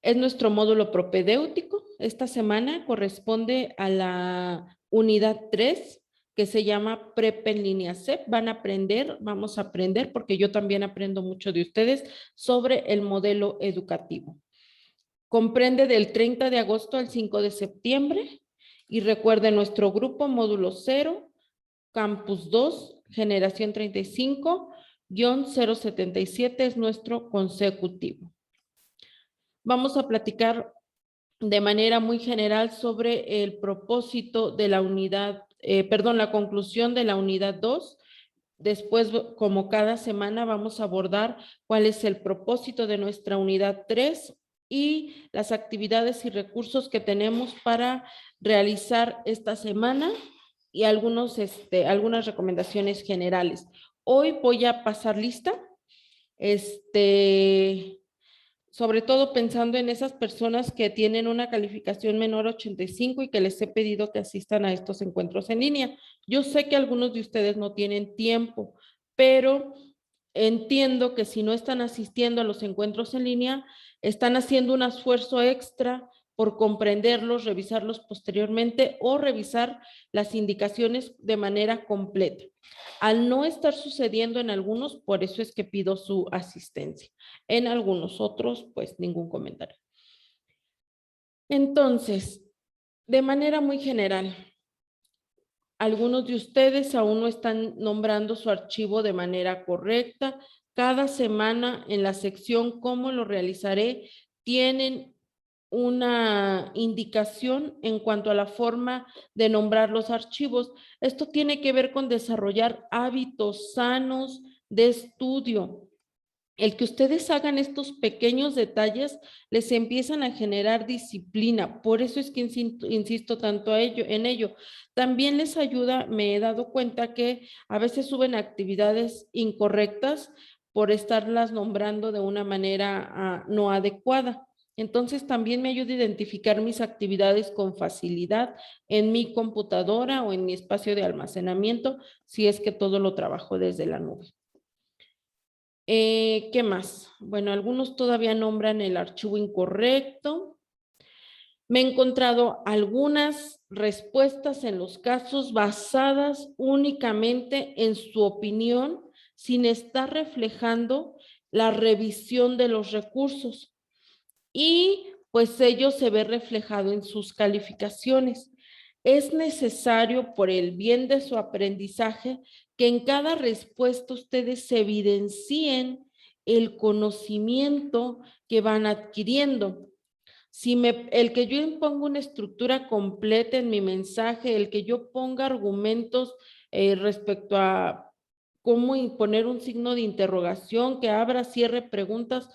Es nuestro módulo propedéutico. Esta semana corresponde a la unidad 3, que se llama Prepa en línea CEP. Vamos a aprender, porque yo también aprendo mucho de ustedes, sobre el modelo educativo. Comprende del 30 de agosto al 5 de septiembre. Y recuerden nuestro grupo módulo 0, Campus 2, Generación 35-077 es nuestro consecutivo. Vamos a platicar de manera muy general sobre el propósito de la unidad, la conclusión de la unidad 2. Después, como cada semana, vamos a abordar cuál es el propósito de nuestra unidad 3 y las actividades y recursos que tenemos para realizar esta semana y algunas recomendaciones generales. Hoy voy a pasar lista, sobre todo pensando en esas personas que tienen una calificación menor a 85 y que les he pedido que asistan a estos encuentros en línea. Yo sé que algunos de ustedes no tienen tiempo, pero entiendo que si no están asistiendo a los encuentros en línea, están haciendo un esfuerzo extra por comprenderlos, revisarlos posteriormente o revisar las indicaciones de manera completa. Al no estar sucediendo en algunos, por eso es que pido su asistencia. En algunos otros, pues ningún comentario. Entonces, de manera muy general, algunos de ustedes aún no están nombrando su archivo de manera correcta. Cada semana en la sección ¿Cómo lo realizaré? Tienen una indicación en cuanto a la forma de nombrar los archivos. Esto tiene que ver con desarrollar hábitos sanos de estudio. El que ustedes hagan estos pequeños detalles les empiezan a generar disciplina. Por eso es que insisto tanto en ello. También les ayuda, me he dado cuenta que a veces suben actividades incorrectas por estarlas nombrando de una manera no adecuada. Entonces también me ayuda a identificar mis actividades con facilidad en mi computadora o en mi espacio de almacenamiento, si es que todo lo trabajo desde la nube. ¿Qué más? Bueno, algunos todavía nombran el archivo incorrecto. Me he encontrado algunas respuestas en los casos basadas únicamente en su opinión, sin estar reflejando la revisión de los recursos. Y pues ello se ve reflejado en sus calificaciones. Es necesario, por el bien de su aprendizaje, que en cada respuesta ustedes se evidencien el conocimiento que van adquiriendo. El que yo imponga una estructura completa en mi mensaje, el que yo ponga argumentos respecto a cómo imponer un signo de interrogación, que abra, cierre preguntas,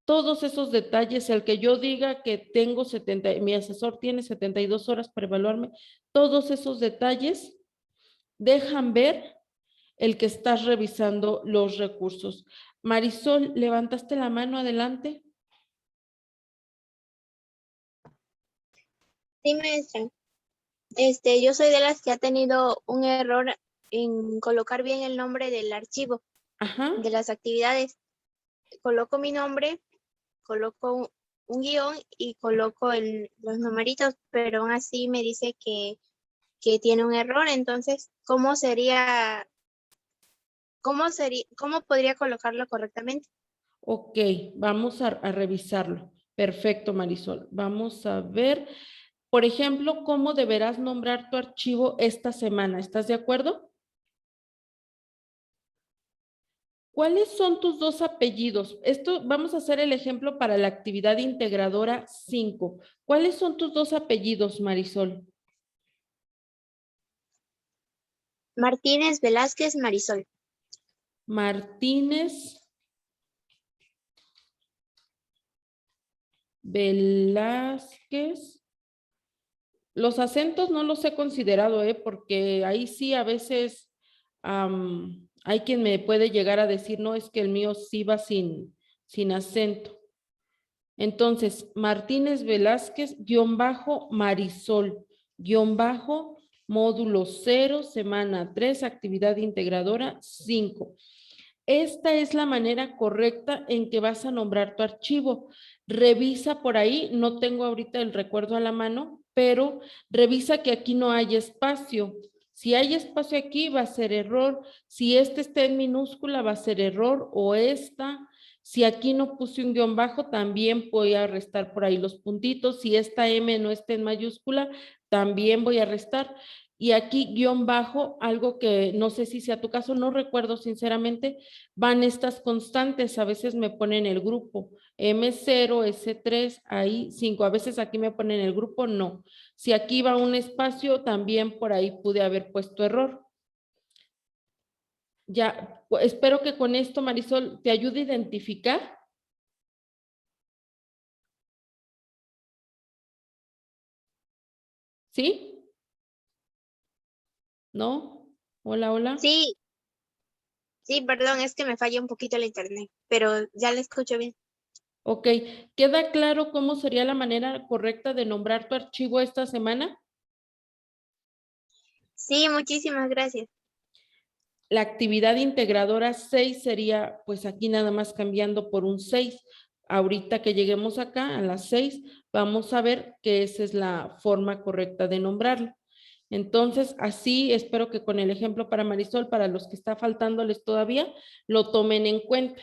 todos esos detalles, el que yo diga que tengo mi asesor tiene 72 horas para evaluarme, todos esos detalles dejan ver el que estás revisando los recursos. Marisol, levantaste la mano, adelante. Sí, maestra. Yo soy de las que ha tenido un error en colocar bien el nombre del archivo. Ajá. De las actividades. Coloco mi nombre, coloco un guión y coloco los numeritos, pero aún así me dice que tiene un error. Entonces, ¿cómo podría colocarlo correctamente? Ok, vamos a revisarlo. Perfecto, Marisol. Vamos a ver, por ejemplo, cómo deberás nombrar tu archivo esta semana. ¿Estás de acuerdo? ¿Cuáles son tus dos apellidos? Vamos a hacer el ejemplo para la actividad integradora 5. ¿Cuáles son tus dos apellidos, Marisol? Martínez Velázquez Marisol. Martínez Velázquez. Los acentos no los he considerado, porque ahí sí a veces hay quien me puede llegar a decir, no, es que el mío sí va sin acento. Entonces, Martínez Velázquez, Marisol, módulo 0, semana 3, actividad integradora 5. Esta es la manera correcta en que vas a nombrar tu archivo. Revisa por ahí, no tengo ahorita el recuerdo a la mano, pero revisa que aquí no hay espacio. Si hay espacio aquí, va a ser error. Si este está en minúscula, va a ser error, o esta. Si aquí no puse un guión bajo, también voy a restar por ahí los puntitos. Si esta M no está en mayúscula, también voy a restar. Y aquí guión bajo, algo que no sé si sea tu caso, no recuerdo sinceramente, van estas constantes, a veces me ponen el grupo, M0, S3, ahí 5, a veces aquí me ponen el grupo, no. Si aquí va un espacio, también por ahí pude haber puesto error. Ya, espero que con esto, Marisol, te ayude a identificar. ¿Sí? ¿No? Hola, hola. Sí, sí, perdón, es que me falla un poquito el internet, pero ya le escucho bien. Ok, ¿queda claro cómo sería la manera correcta de nombrar tu archivo esta semana? Sí, muchísimas gracias. La actividad integradora 6 sería, pues aquí nada más cambiando por un 6. Ahorita que lleguemos acá a las 6, vamos a ver que esa es la forma correcta de nombrarlo. Entonces, así espero que con el ejemplo para Marisol, para los que está faltándoles todavía, lo tomen en cuenta.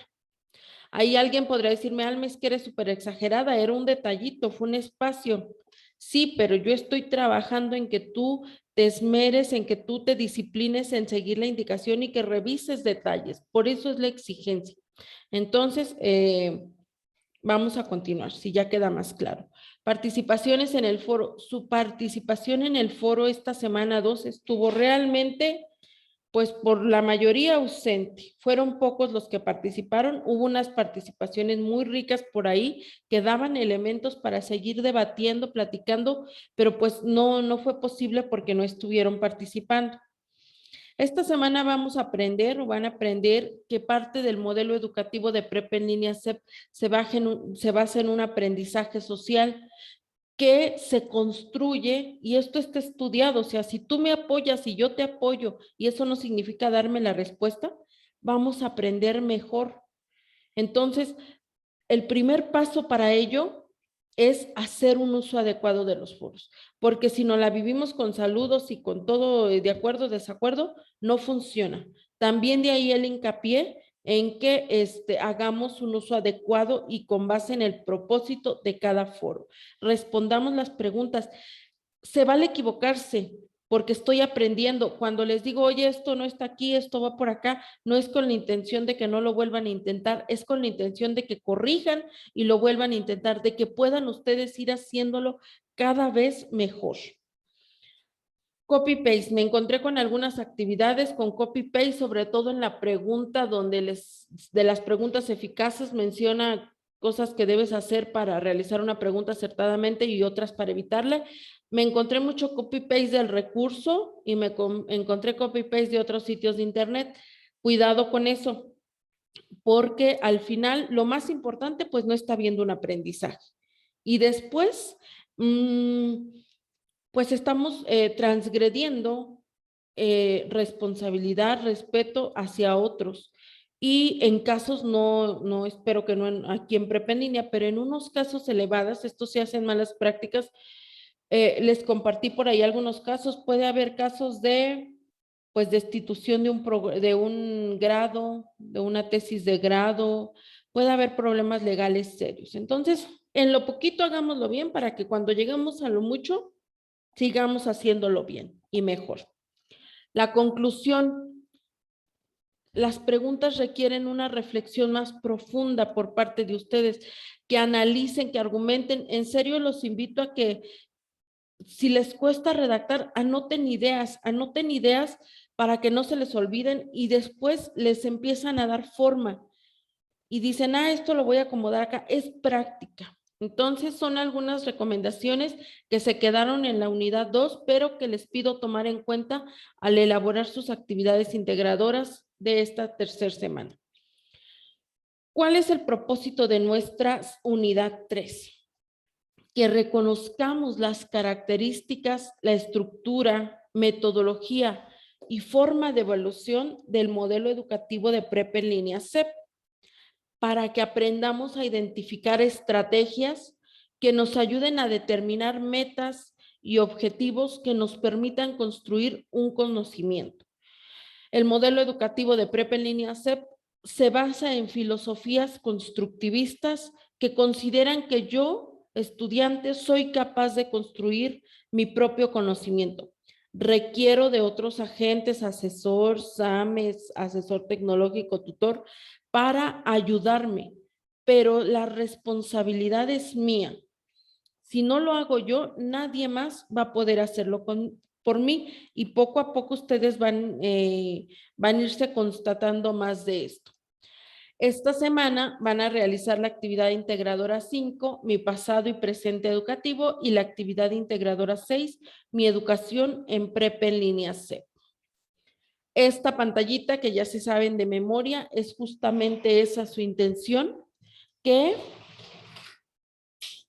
Ahí alguien podrá decirme, Almes, que eres súper exagerada, era un detallito, fue un espacio. Sí, pero yo estoy trabajando en que tú te esmeres, en que tú te disciplines en seguir la indicación y que revises detalles. Por eso es la exigencia. Entonces, vamos a continuar, si ya queda más claro. Participaciones en el foro. Su participación en el foro esta semana 2 estuvo realmente pues por la mayoría ausente. Fueron pocos los que participaron. Hubo unas participaciones muy ricas por ahí que daban elementos para seguir debatiendo, platicando, pero pues no fue posible porque no estuvieron participando. Esta semana vamos a aprender o van a aprender que parte del modelo educativo de prepa en línea se basa en un aprendizaje social que se construye, y esto está estudiado, o sea, si tú me apoyas y yo te apoyo, y eso no significa darme la respuesta, vamos a aprender mejor. Entonces, el primer paso para ello es hacer un uso adecuado de los foros, porque si no la vivimos con saludos y con todo de acuerdo, desacuerdo, no funciona. También de ahí el hincapié en que hagamos un uso adecuado y con base en el propósito de cada foro. Respondamos las preguntas. Se vale equivocarse porque estoy aprendiendo. Cuando les digo, oye, esto no está aquí, esto va por acá, no es con la intención de que no lo vuelvan a intentar, es con la intención de que corrijan y lo vuelvan a intentar, de que puedan ustedes ir haciéndolo cada vez mejor. Copy-paste, me encontré con algunas actividades con copy-paste, sobre todo en la pregunta donde de las preguntas eficaces menciona cosas que debes hacer para realizar una pregunta acertadamente y otras para evitarla. Me encontré mucho copy-paste del recurso y me encontré copy-paste de otros sitios de internet. Cuidado con eso, porque al final lo más importante pues no está viendo un aprendizaje. Y después, pues estamos transgrediendo responsabilidad, respeto hacia otros. Y en casos, no espero que no aquí en prepa en línea, pero en unos casos elevados, esto se hacen malas prácticas. Les compartí por ahí algunos casos. Puede haber casos de, pues, destitución de un grado, de una tesis de grado. Puede haber problemas legales serios. Entonces, en lo poquito hagámoslo bien para que cuando lleguemos a lo mucho, sigamos haciéndolo bien y mejor. La conclusión, las preguntas requieren una reflexión más profunda por parte de ustedes, que analicen, que argumenten. En serio, los invito a que si les cuesta redactar, anoten ideas para que no se les olviden y después les empiezan a dar forma y dicen, esto lo voy a acomodar acá, es práctica. Entonces son algunas recomendaciones que se quedaron en la unidad 2, pero que les pido tomar en cuenta al elaborar sus actividades integradoras de esta tercera semana. ¿Cuál es el propósito de nuestra unidad 3? Que reconozcamos las características, la estructura, metodología y forma de evaluación del modelo educativo de prepa en línea CEP, para que aprendamos a identificar estrategias que nos ayuden a determinar metas y objetivos que nos permitan construir un conocimiento. El modelo educativo de prepa en línea CEP se basa en filosofías constructivistas que consideran que yo, estudiante, soy capaz de construir mi propio conocimiento. Requiero de otros agentes, asesor, SAMES, asesor tecnológico, tutor, para ayudarme, pero la responsabilidad es mía. Si no lo hago yo, nadie más va a poder hacerlo por mí, y poco a poco ustedes van a irse constatando más de esto. Esta semana van a realizar la actividad integradora 5, mi pasado y presente educativo, y la actividad integradora 6, mi educación en prepa en línea C. Esta pantallita que ya se saben de memoria es justamente esa su intención, que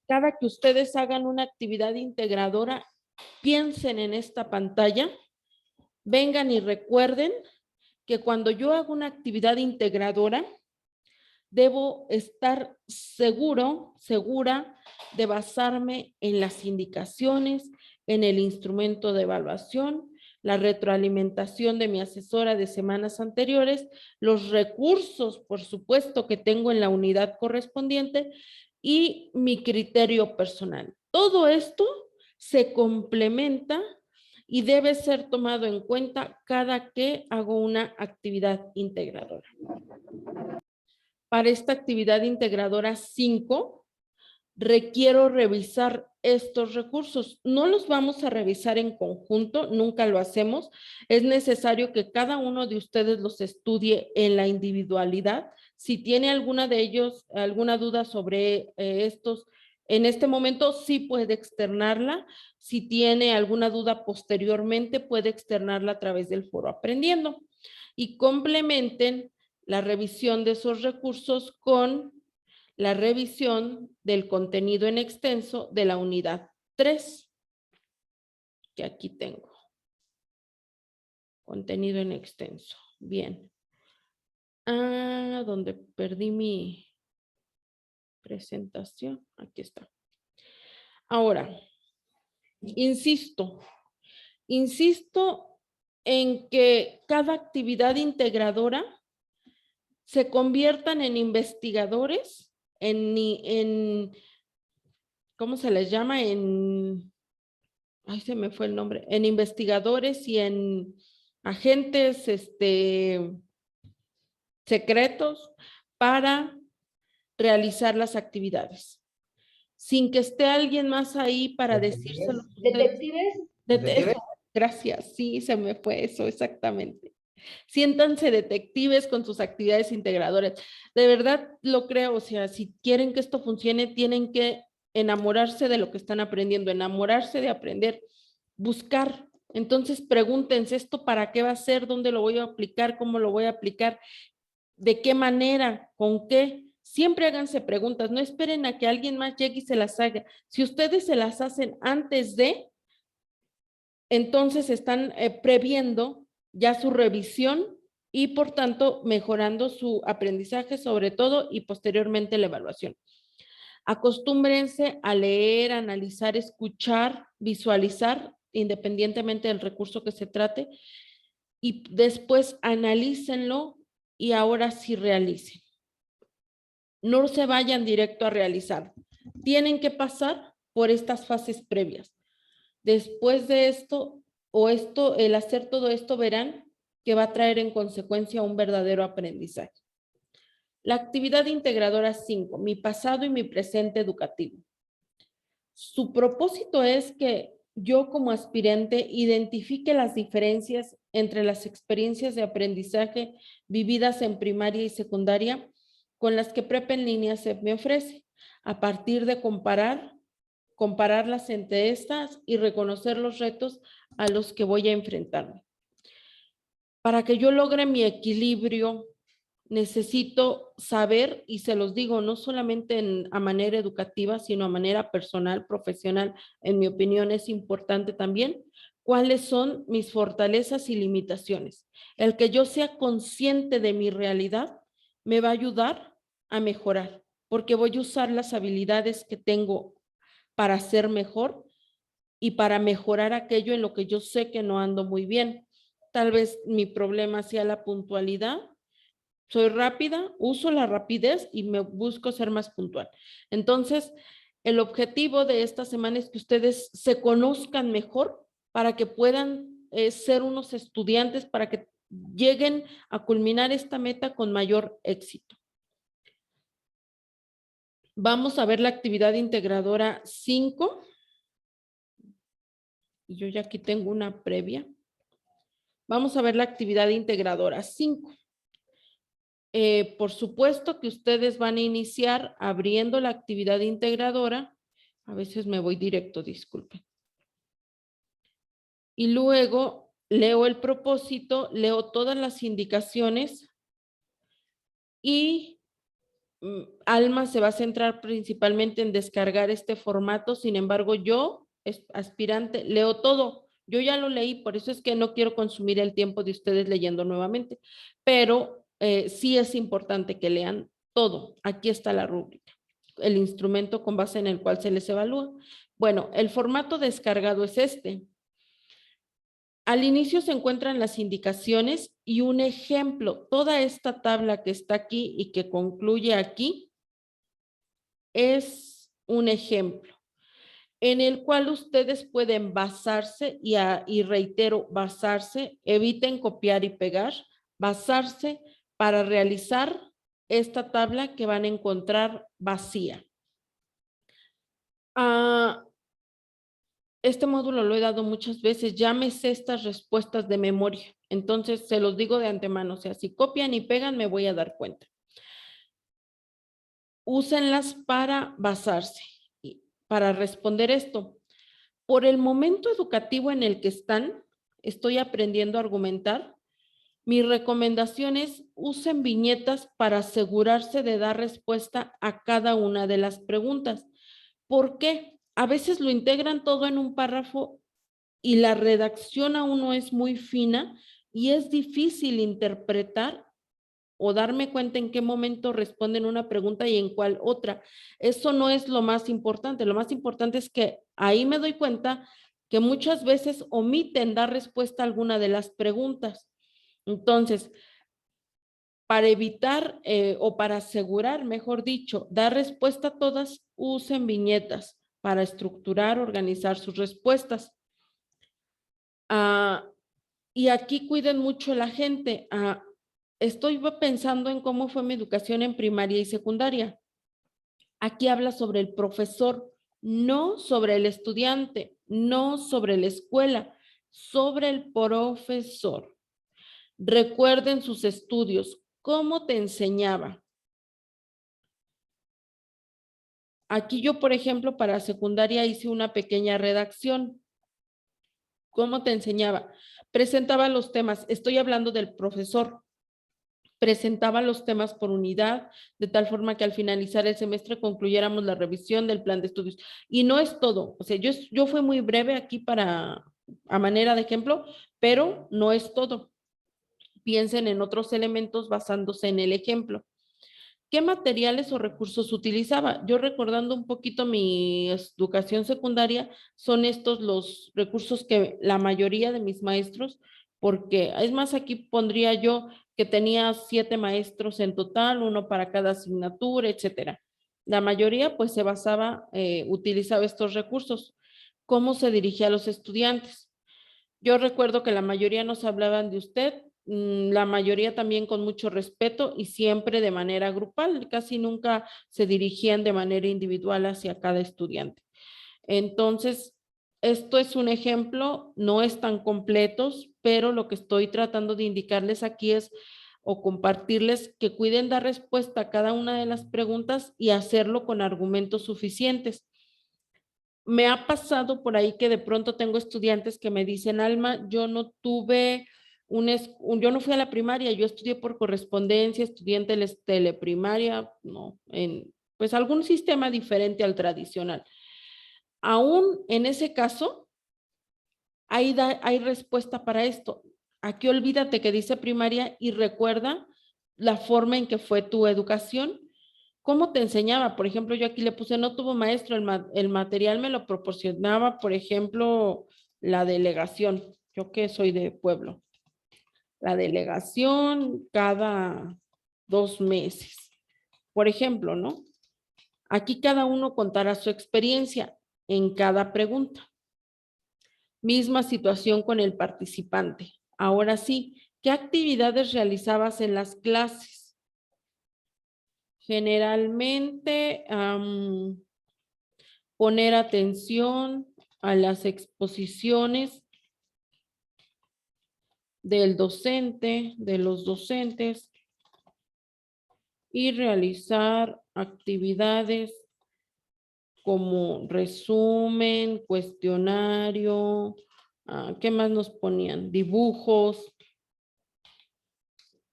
cada que ustedes hagan una actividad integradora, piensen en esta pantalla, vengan y recuerden que cuando yo hago una actividad integradora, debo estar segura de basarme en las indicaciones, en el instrumento de evaluación, la retroalimentación de mi asesora de semanas anteriores, los recursos, por supuesto, que tengo en la unidad correspondiente y mi criterio personal. Todo esto se complementa y debe ser tomado en cuenta cada que hago una actividad integradora. Para esta actividad integradora 5, requiero revisar estos recursos. No los vamos a revisar en conjunto, nunca lo hacemos. Es necesario que cada uno de ustedes los estudie en la individualidad. Si tiene alguna de ellos, alguna duda sobre estos, en este momento sí puede externarla. Si tiene alguna duda posteriormente, puede externarla a través del foro Aprendiendo. Y complementen la revisión de esos recursos con la revisión del contenido en extenso de la unidad 3, que aquí tengo. Contenido en extenso. Bien. Donde perdí mi presentación. Aquí está. Ahora, insisto en que cada actividad integradora se conviertan en investigadores, ¿cómo se les llama? Se me fue el nombre, en investigadores y en agentes secretos para realizar las actividades. Sin que esté alguien más ahí para decírselo. ¿Detectives? Gracias, sí, se me fue eso, exactamente. Siéntanse detectives con sus actividades integradoras. De verdad lo creo, o sea, si quieren que esto funcione, tienen que enamorarse de lo que están aprendiendo, enamorarse de aprender, buscar. Entonces pregúntense, ¿esto para qué va a ser? ¿Dónde lo voy a aplicar? ¿Cómo lo voy a aplicar? ¿De qué manera? ¿Con qué? Siempre háganse preguntas, no esperen a que alguien más llegue y se las haga. Si ustedes se las hacen antes de, entonces están previendo ya su revisión y por tanto mejorando su aprendizaje sobre todo y posteriormente la evaluación. Acostúmbrense a leer, analizar, escuchar, visualizar, independientemente del recurso que se trate, y después analícenlo y ahora sí realicen. No se vayan directo a realizar. Tienen que pasar por estas fases previas. Después de esto, el hacer todo esto, verán que va a traer en consecuencia un verdadero aprendizaje. La actividad integradora 5, mi pasado y mi presente educativo. Su propósito es que yo como aspirante identifique las diferencias entre las experiencias de aprendizaje vividas en primaria y secundaria con las que prepa en línea se me ofrece, a partir de compararlas entre estas y reconocer los retos a los que voy a enfrentarme. Para que yo logre mi equilibrio, necesito saber, y se los digo, no solamente a manera educativa, sino a manera personal, profesional, en mi opinión es importante también, cuáles son mis fortalezas y limitaciones. El que yo sea consciente de mi realidad me va a ayudar a mejorar, porque voy a usar las habilidades que tengo para ser mejor y para mejorar aquello en lo que yo sé que no ando muy bien. Tal vez mi problema sea la puntualidad. Soy rápida, uso la rapidez y me busco ser más puntual. Entonces, el objetivo de esta semana es que ustedes se conozcan mejor para que puedan ser unos estudiantes, para que lleguen a culminar esta meta con mayor éxito. Vamos a ver la actividad integradora 5. Y yo ya aquí tengo una previa. Vamos a ver la actividad integradora 5. Por supuesto que ustedes van a iniciar abriendo la actividad integradora. A veces me voy directo, disculpen. Y luego leo el propósito, leo todas las indicaciones y Alma se va a centrar principalmente en descargar este formato. Sin embargo, yo, aspirante, leo todo. Yo ya lo leí, por eso es que no quiero consumir el tiempo de ustedes leyendo nuevamente, pero sí es importante que lean todo. Aquí está la rúbrica, el instrumento con base en el cual se les evalúa. Bueno, el formato descargado es este. Al inicio se encuentran las indicaciones y un ejemplo. Toda esta tabla que está aquí y que concluye aquí es un ejemplo en el cual ustedes pueden basarse y reitero, basarse, eviten copiar y pegar, basarse para realizar esta tabla que van a encontrar vacía. Este módulo lo he dado muchas veces, ya me sé estas respuestas de memoria, entonces se los digo de antemano, o sea, si copian y pegan me voy a dar cuenta. Úsenlas para basarse, para responder esto. Por el momento educativo en el que están, estoy aprendiendo a argumentar. Mi recomendación es usen viñetas para asegurarse de dar respuesta a cada una de las preguntas. ¿Por qué? A veces lo integran todo en un párrafo y la redacción aún no es muy fina y es difícil interpretar o darme cuenta en qué momento responden una pregunta y en cuál otra. Eso no es lo más importante. Lo más importante es que ahí me doy cuenta que muchas veces omiten dar respuesta a alguna de las preguntas. Entonces, para evitar o para asegurar, mejor dicho, dar respuesta a todas, usen viñetas para estructurar, organizar sus respuestas. Y aquí cuiden mucho a la gente. Estoy pensando en cómo fue mi educación en primaria y secundaria. Aquí habla sobre el profesor, no sobre el estudiante, no sobre la escuela, sobre el profesor. Recuerden sus estudios, cómo te enseñaba. Aquí yo, por ejemplo, para secundaria hice una pequeña redacción. ¿Cómo te enseñaba? Presentaba los temas. Estoy hablando del profesor. Presentaba los temas por unidad, de tal forma que al finalizar el semestre concluyéramos la revisión del plan de estudios. Y no es todo, o sea, yo fui muy breve aquí a manera de ejemplo, pero no es todo. Piensen en otros elementos basándose en el ejemplo. ¿Qué materiales o recursos utilizaba? Yo recordando un poquito mi educación secundaria, son estos los recursos que la mayoría de mis maestros, porque es más, aquí pondría yo que tenía 7 maestros en total, uno para cada asignatura, etcétera. La mayoría pues se basaba, utilizaba estos recursos. ¿Cómo se dirigía a los estudiantes? Yo recuerdo que la mayoría nos hablaban de usted, la mayoría también con mucho respeto y siempre de manera grupal, casi nunca se dirigían de manera individual hacia cada estudiante. Entonces, esto es un ejemplo, no están completos, pero lo que estoy tratando de indicarles aquí es o compartirles que cuiden dar respuesta a cada una de las preguntas y hacerlo con argumentos suficientes. Me ha pasado por ahí que de pronto tengo estudiantes que me dicen, Alma, yo no tuve yo no fui a la primaria, yo estudié por correspondencia, estudié en teleprimaria, no, pues algún sistema diferente al tradicional. Aún en ese caso, hay respuesta para esto. Aquí olvídate que dice primaria y recuerda la forma en que fue tu educación. ¿Cómo te enseñaba? Por ejemplo, yo aquí le puse, no tuvo maestro, el material me lo proporcionaba, por ejemplo, la delegación. Yo que soy de pueblo. La delegación cada 2 meses. Por ejemplo, ¿no? Aquí cada uno contará su experiencia en cada pregunta. Misma situación con el participante. Ahora sí, ¿qué actividades realizabas en las clases? Generalmente, poner atención a las exposiciones del docente, de los docentes, y realizar actividades como resumen, cuestionario, ¿qué más nos ponían? Dibujos.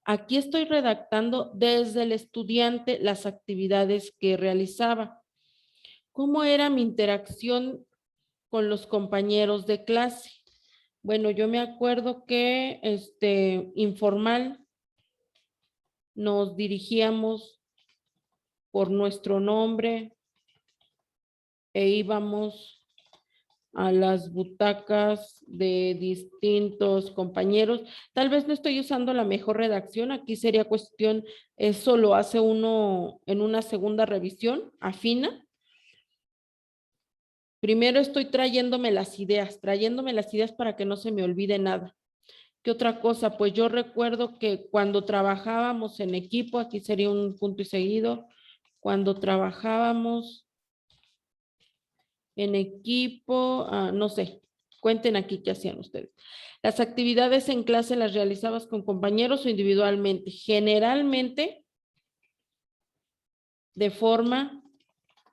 Aquí estoy redactando desde el estudiante las actividades que realizaba. ¿Cómo era mi interacción con los compañeros de clase? Bueno, yo me acuerdo que informal nos dirigíamos por nuestro nombre e íbamos a las butacas de distintos compañeros. Tal vez no estoy usando la mejor redacción, aquí sería cuestión, eso lo hace uno en una segunda revisión, afina. Primero estoy trayéndome las ideas para que no se me olvide nada. ¿Qué otra cosa? Pues yo recuerdo que cuando trabajábamos en equipo, aquí sería un punto y seguido, cuando trabajábamos en equipo, no sé, cuenten aquí qué hacían ustedes. Las actividades en clase las realizabas con compañeros o individualmente, generalmente de forma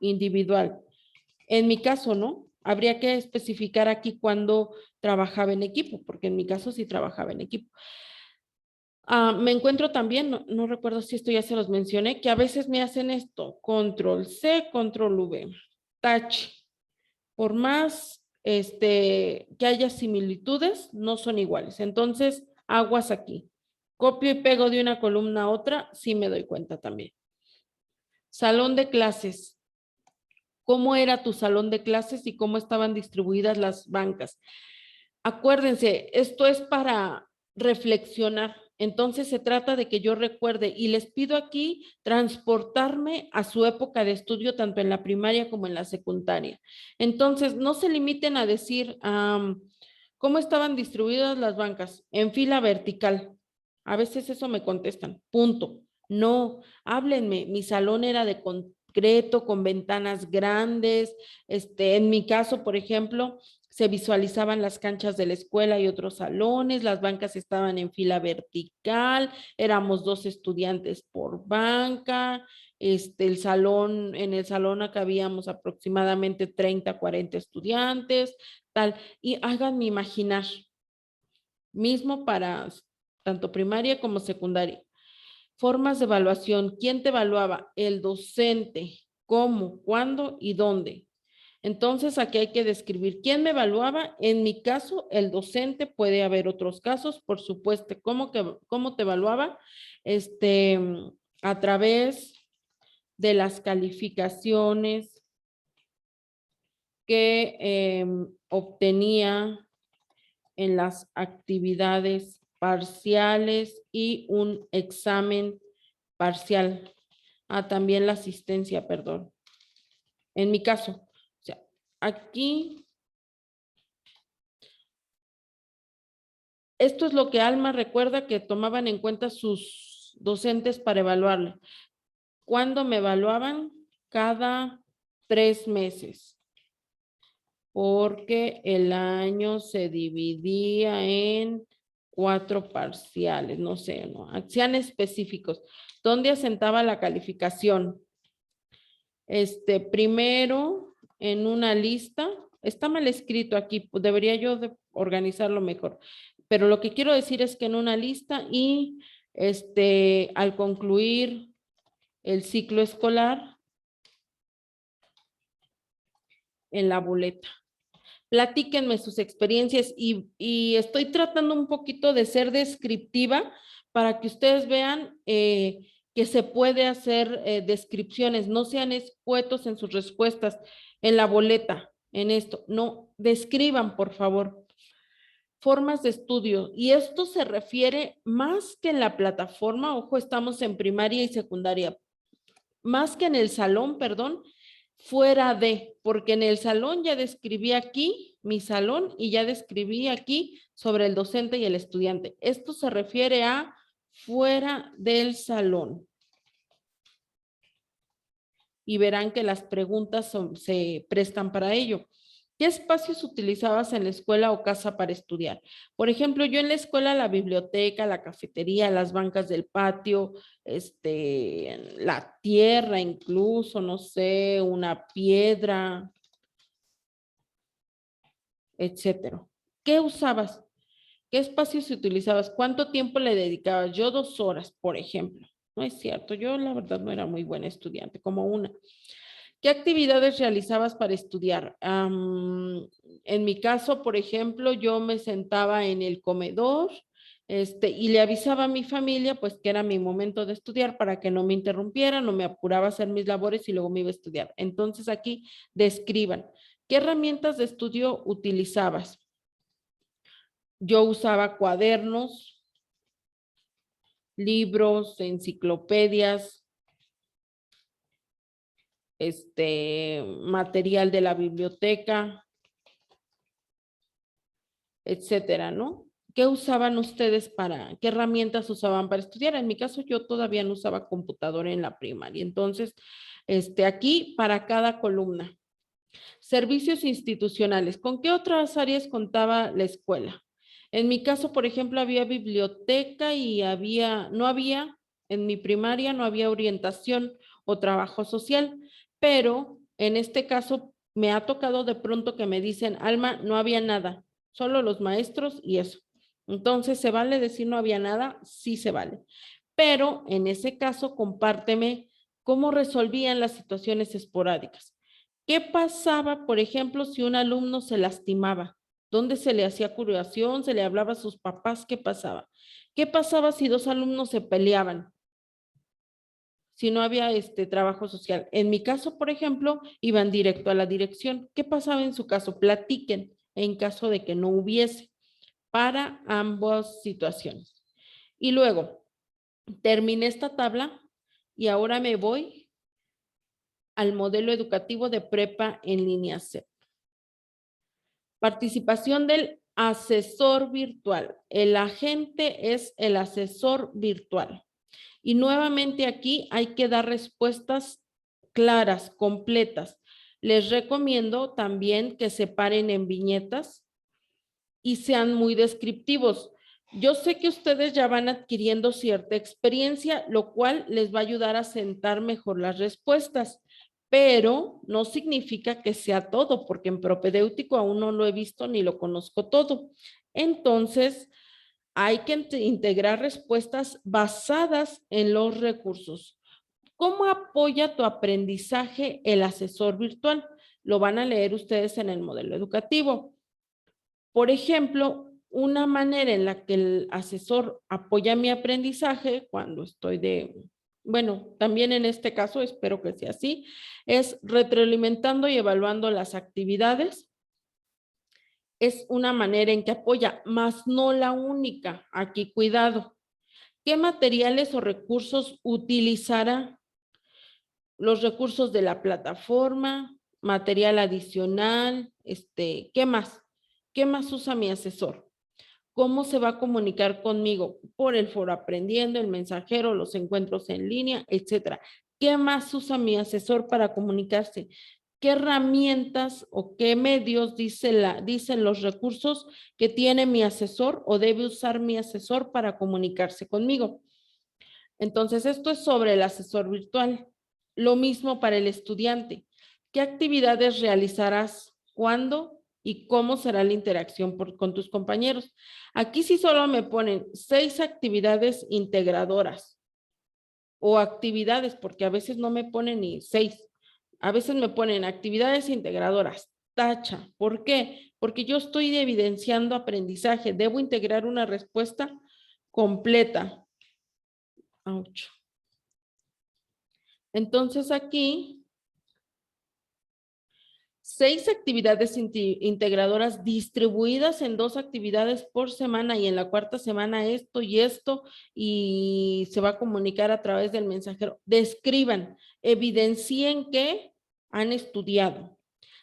individual. En mi caso, ¿no? Habría que especificar aquí cuando trabajaba en equipo, porque en mi caso sí trabajaba en equipo. Me encuentro también, no recuerdo si esto ya se los mencioné, que a veces me hacen esto, control C, control V, touch. Por más que haya similitudes, no son iguales. Entonces, aguas aquí. Copio y pego de una columna a otra, sí me doy cuenta también. Salón de clases. ¿Cómo era tu salón de clases y cómo estaban distribuidas las bancas? Acuérdense, esto es para reflexionar. Entonces se trata de que yo recuerde y les pido aquí transportarme a su época de estudio, tanto en la primaria como en la secundaria. Entonces, no se limiten a decir cómo estaban distribuidas las bancas en fila vertical. A veces eso me contestan, punto. No, háblenme, mi salón era de concreto, con ventanas grandes. En mi caso, por ejemplo, se visualizaban las canchas de la escuela y otros salones, las bancas estaban en fila vertical, éramos 2 estudiantes por banca, en el salón cabíamos aproximadamente 30, 40 estudiantes, tal, y háganme imaginar, mismo para tanto primaria como secundaria. Formas de evaluación, ¿quién te evaluaba? El docente, ¿cómo, cuándo y dónde? Entonces, aquí hay que describir quién me evaluaba. En mi caso, el docente, puede haber otros casos, por supuesto. ¿Cómo te evaluaba? A través de las calificaciones que obtenía en las actividades parciales y un examen parcial. También la asistencia, perdón. En mi caso, o sea, aquí, esto es lo que Alma recuerda que tomaban en cuenta sus docentes para evaluarle. ¿Cuándo me evaluaban? Cada 3 meses. Porque el año se dividía en 4 parciales, no sé, ¿no? Sean específicos. ¿Dónde asentaba la calificación? Primero, en una lista, está mal escrito aquí, debería yo de organizarlo mejor, pero lo que quiero decir es que en una lista y al concluir el ciclo escolar, en la boleta. Platíquenme sus experiencias y estoy tratando un poquito de ser descriptiva para que ustedes vean que se puede hacer descripciones, no sean escuetos en sus respuestas, en la boleta, en esto, no, describan, por favor. Formas de estudio, y esto se refiere más que en la plataforma, ojo, estamos en primaria y secundaria, más que en el salón, perdón, fuera de, porque en el salón ya describí aquí mi salón y ya describí aquí sobre el docente y el estudiante. Esto se refiere a fuera del salón. Y verán que las preguntas se prestan para ello. ¿Qué espacios utilizabas en la escuela o casa para estudiar? Por ejemplo, yo en la escuela, la biblioteca, la cafetería, las bancas del patio, la tierra incluso, no sé, una piedra, etcétera. ¿Qué usabas? ¿Qué espacios utilizabas? ¿Cuánto tiempo le dedicabas? Yo 2 horas, por ejemplo. No es cierto, yo la verdad no era muy buena estudiante, como una. ¿Qué actividades realizabas para estudiar? En mi caso, por ejemplo, yo me sentaba en el comedor, y le avisaba a mi familia, pues, que era mi momento de estudiar para que no me interrumpieran, no me apuraba a hacer mis labores y luego me iba a estudiar. Entonces, aquí describan, ¿qué herramientas de estudio utilizabas? Yo usaba cuadernos, libros, enciclopedias, material de la biblioteca, etcétera, ¿no? ¿Qué usaban ustedes qué herramientas usaban para estudiar? En mi caso, yo todavía no usaba computadora en la primaria. Entonces, aquí para cada columna. Servicios institucionales. ¿Con qué otras áreas contaba la escuela? En mi caso, por ejemplo, había biblioteca y en mi primaria no había orientación o trabajo social, pero en este caso me ha tocado de pronto que me dicen, Alma, no había nada, solo los maestros y eso. Entonces, ¿se vale decir no había nada? Sí se vale. Pero en ese caso, compárteme cómo resolvían las situaciones esporádicas. ¿Qué pasaba, por ejemplo, si un alumno se lastimaba? ¿Dónde se le hacía curación? ¿Se le hablaba a sus papás? ¿Qué pasaba? ¿Qué pasaba si 2 alumnos se peleaban? Si no había trabajo social. En mi caso, por ejemplo, iban directo a la dirección. ¿Qué pasaba en su caso? Platiquen en caso de que no hubiese para ambas situaciones. Y luego, terminé esta tabla y ahora me voy al modelo educativo de prepa en línea C. Participación del asesor virtual. El agente es el asesor virtual. Y nuevamente aquí hay que dar respuestas claras, completas. Les recomiendo también que se paren en viñetas y sean muy descriptivos. Yo sé que ustedes ya van adquiriendo cierta experiencia, lo cual les va a ayudar a sentar mejor las respuestas, pero no significa que sea todo, porque en propedéutico aún no lo he visto ni lo conozco todo. Entonces, hay que integrar respuestas basadas en los recursos. ¿Cómo apoya tu aprendizaje el asesor virtual? Lo van a leer ustedes en el modelo educativo. Por ejemplo, una manera en la que el asesor apoya mi aprendizaje cuando bueno, también en este caso, espero que sea así, es retroalimentando y evaluando las actividades. Es una manera en que apoya, más no la única. Aquí, cuidado. ¿Qué materiales o recursos utilizará? Los recursos de la plataforma, material adicional, ¿qué más? ¿Qué más usa mi asesor? ¿Cómo se va a comunicar conmigo? Por el foro aprendiendo, el mensajero, los encuentros en línea, etcétera. ¿Qué más usa mi asesor para comunicarse? ¿Qué herramientas o qué medios dicen los recursos que tiene mi asesor o debe usar mi asesor para comunicarse conmigo? Entonces, esto es sobre el asesor virtual. Lo mismo para el estudiante. ¿Qué actividades realizarás? ¿Cuándo? ¿Y cómo será la interacción con tus compañeros? Aquí sí solo me ponen 6 actividades integradoras o actividades, porque a veces no me ponen ni 6. A veces me ponen actividades integradoras. Tacha. ¿Por qué? porque yo estoy evidenciando aprendizaje. Debo integrar una respuesta completa. Ouch. Entonces aquí, 6 actividades integradoras distribuidas en 2 actividades por semana y en la cuarta semana esto y se va a comunicar a través del mensajero. Describan, evidencien que han estudiado.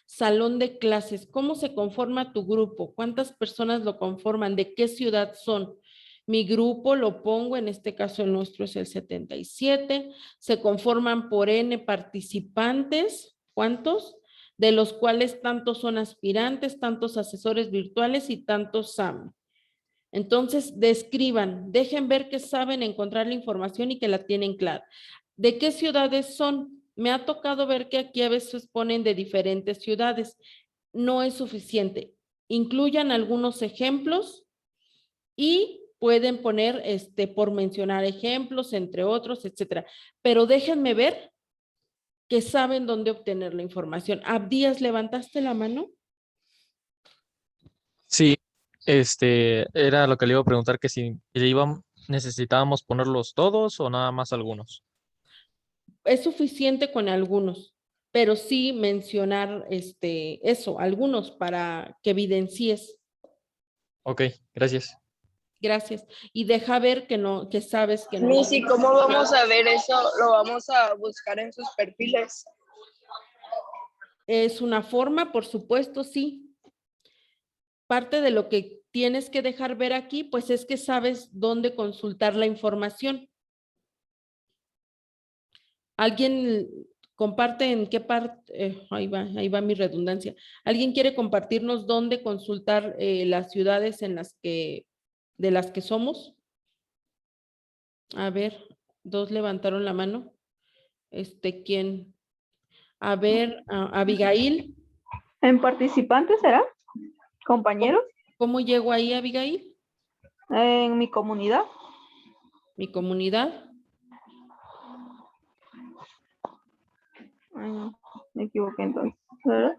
Salón de clases, ¿cómo se conforma tu grupo? ¿Cuántas personas lo conforman? ¿De qué ciudad son? Mi grupo lo pongo, en este caso el nuestro es el 77, se conforman por N participantes, ¿cuántos? De los cuales tantos son aspirantes, tantos asesores virtuales y tantos SAM. Entonces, describan, dejen ver que saben encontrar la información y que la tienen clara. ¿De qué ciudades son? Me ha tocado ver que aquí a veces ponen de diferentes ciudades. No es suficiente. Incluyan algunos ejemplos y pueden poner, por mencionar ejemplos, entre otros, etcétera. Pero déjenme ver que saben dónde obtener la información. Abdías, ¿levantaste la mano? Sí, era lo que le iba a preguntar, que si necesitábamos ponerlos todos o nada más algunos. Es suficiente con algunos, pero sí mencionar eso, algunos para que evidencies. Ok, gracias. Gracias. Y deja ver que no, que sabes que no. Missy, ¿cómo vamos a ver eso? ¿Lo vamos a buscar en sus perfiles? Es una forma, por supuesto, sí. Parte de lo que tienes que dejar ver aquí, pues es que sabes dónde consultar la información. ¿Alguien comparte en qué parte? Ahí va mi redundancia. ¿Alguien quiere compartirnos dónde consultar las ciudades de las que somos? A ver, 2 levantaron la mano. ¿Quién? A ver, Abigail. ¿En participantes será? ¿Compañeros? ¿Cómo llego ahí, Abigail? En mi comunidad. Mi comunidad. Ay, no, me equivoqué entonces, ¿verdad?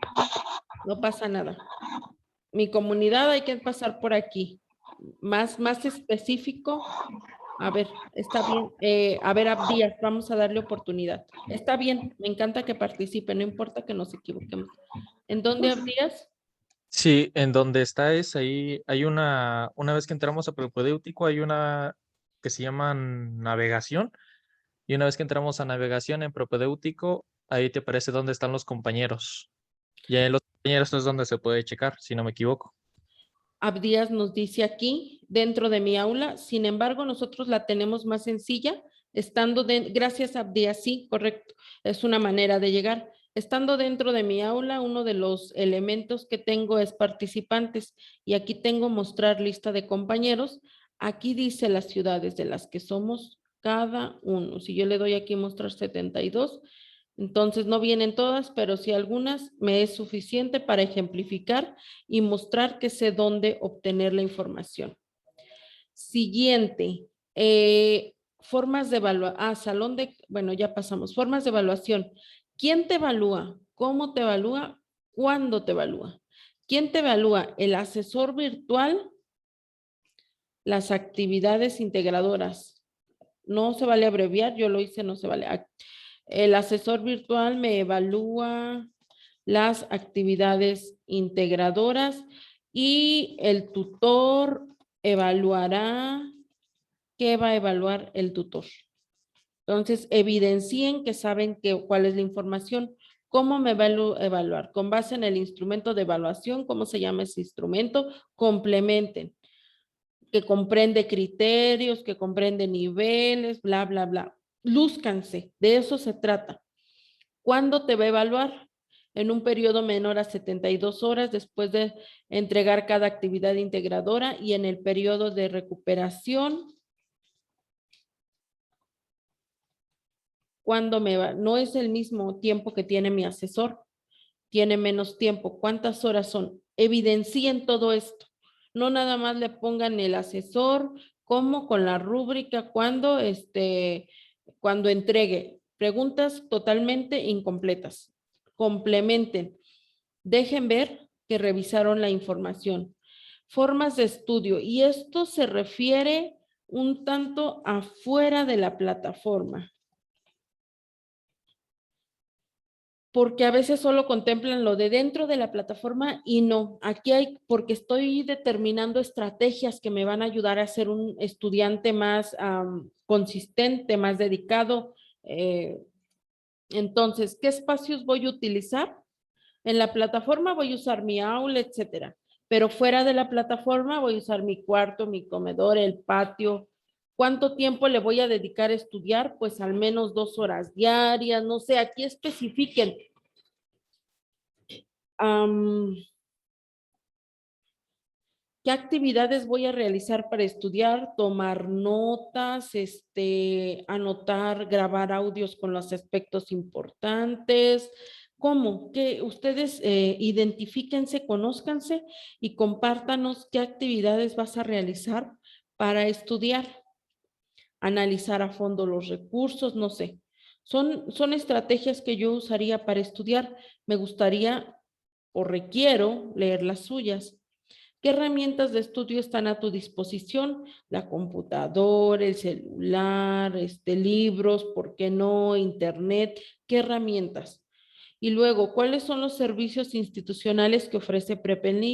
No pasa nada. Mi comunidad hay que pasar por aquí. Más específico. A ver, está bien. A ver, Abdías, vamos a darle oportunidad. Está bien, me encanta que participe, no importa que nos equivoquemos. ¿En dónde, Abdías? Sí, en donde está es ahí, hay una vez que entramos a propedéutico, hay una que se llama navegación, y una vez que entramos a navegación en propedéutico, ahí te aparece dónde están los compañeros. Y en los compañeros es donde se puede checar, si no me equivoco. Abdías nos dice aquí, dentro de mi aula, sin embargo, nosotros la tenemos más sencilla, gracias Abdías, sí, correcto, es una manera de llegar. Estando dentro de mi aula, uno de los elementos que tengo es participantes y aquí tengo mostrar lista de compañeros. Aquí dice las ciudades de las que somos cada uno. Si yo le doy aquí mostrar 72, entonces no vienen todas, pero sí algunas, me es suficiente para ejemplificar y mostrar que sé dónde obtener la información. Siguiente, formas de evaluación. Bueno, ya pasamos. Formas de evaluación. ¿Quién te evalúa? ¿Cómo te evalúa? ¿Cuándo te evalúa? ¿Quién te evalúa? El asesor virtual, las actividades integradoras. No se vale abreviar, yo lo hice, no se vale. El asesor virtual me evalúa las actividades integradoras y el tutor evaluará. ¿Qué va a evaluar el tutor? Entonces, evidencien que saben cuál es la información. ¿Cómo me va a evaluar? Con base en el instrumento de evaluación, ¿cómo se llama ese instrumento? Complementen, que comprende criterios, que comprende niveles, bla, bla, bla. Lúzcanse, de eso se trata. ¿Cuándo te va a evaluar? En un periodo menor a 72 horas después de entregar cada actividad integradora y en el periodo de recuperación. ¿Cuándo me va? No es el mismo tiempo que tiene mi asesor, tiene menos tiempo. ¿Cuántas horas son? Evidencien todo esto. No nada más le pongan el asesor, como con la rúbrica, cuando entregue. Preguntas totalmente incompletas. Complementen. Dejen ver que revisaron la información. Formas de estudio, y esto se refiere un tanto afuera de la plataforma. Porque a veces solo contemplan lo de dentro de la plataforma y no, aquí hay, porque estoy determinando estrategias que me van a ayudar a ser un estudiante más consistente, más dedicado. Entonces, ¿qué espacios voy a utilizar? En la plataforma voy a usar mi aula, etcétera, pero fuera de la plataforma voy a usar mi cuarto, mi comedor, el patio. ¿Cuánto tiempo le voy a dedicar a estudiar? Pues al menos 2 horas diarias, no sé, aquí especifiquen. ¿Qué actividades voy a realizar para estudiar? Tomar notas, anotar, grabar audios con los aspectos importantes. ¿Cómo? Que ustedes identifíquense, conózcanse y compártanos qué actividades vas a realizar para estudiar. Analizar a fondo los recursos, no sé. Son estrategias que yo usaría para estudiar. Me gustaría o requiero leer las suyas. ¿Qué herramientas de estudio están a tu disposición? La computadora, el celular, libros, ¿por qué no? Internet, ¿qué herramientas? Y luego, ¿cuáles son los servicios institucionales que ofrece Prepelí?